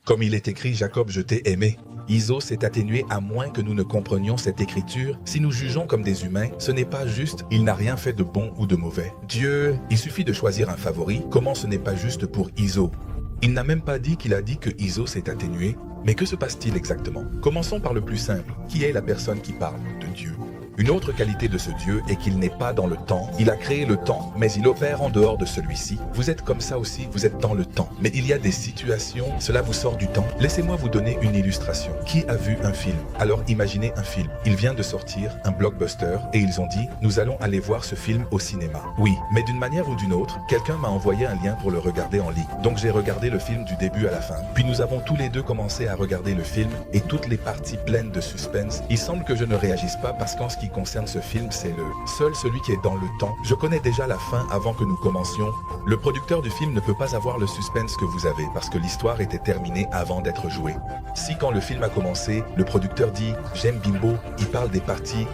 Comme il est écrit, Jacob, je t'ai aimé. Iso s'est atténué à moins que nous ne comprenions cette écriture. Si nous jugeons comme des humains, ce n'est pas juste, il n'a rien fait de bon ou de mauvais. Dieu, il suffit de choisir un favori, comment ce n'est pas juste pour Iso? Il n'a même pas dit qu'il a dit que Iso s'est atténué, mais que se passe-t-il exactement? Commençons par le plus simple, qui est la personne qui parle de Dieu? Une autre qualité de ce Dieu est qu'il n'est pas dans le temps. Il a créé le temps, mais il opère en dehors de celui-ci. Vous êtes comme ça aussi, vous êtes dans le temps. Mais il y a des situations, cela vous sort du temps. Laissez-moi vous donner une illustration. Qui a vu un film? Alors imaginez un film. Il vient de sortir, un blockbuster, et ils ont dit, nous allons aller voir ce film au cinéma. Oui, mais d'une manière ou d'une autre, quelqu'un m'a envoyé un lien pour le regarder en ligne. Donc j'ai regardé le film du début à la fin. Puis nous avons tous les deux commencé à regarder le film, et toutes les parties pleines de suspense. Il semble que je ne réagisse pas parce qu'en ce qui concerne ce film, c'est celui qui est dans le temps. Je connais déjà la fin avant que nous commencions. Le producteur du film ne peut pas avoir le suspense que vous avez parce que l'histoire était terminée avant d'être jouée. Si quand le film a commencé, le producteur dit « J'aime Bimbo », il parle des parties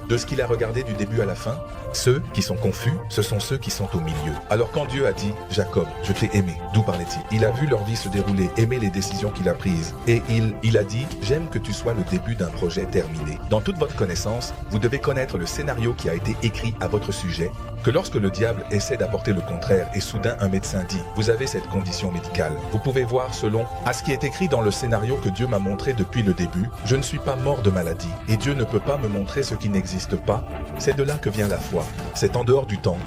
de ce qu'il a regardé du début à la fin, ceux qui sont confus, ce sont ceux qui sont au milieu. Alors quand Dieu a dit « Jacob, je t'ai aimé », d'où parlait-il? Il a vu leur vie se dérouler, aimé les décisions qu'il a prises. Et il a dit « J'aime que tu sois le début d'un projet terminé ». Dans toute votre connaissance, vous devez connaître le scénario qui a été écrit à votre sujet, que lorsque le diable essaie d'apporter le contraire et soudain un médecin dit « Vous avez cette condition médicale », vous pouvez voir selon à ce qui est écrit dans le scénario que Dieu m'a montré depuis le début, je ne suis pas mort de maladie et Dieu ne peut pas me montrer ce qui n'existe pas. C'est de là que vient la foi. C'est en dehors du temps.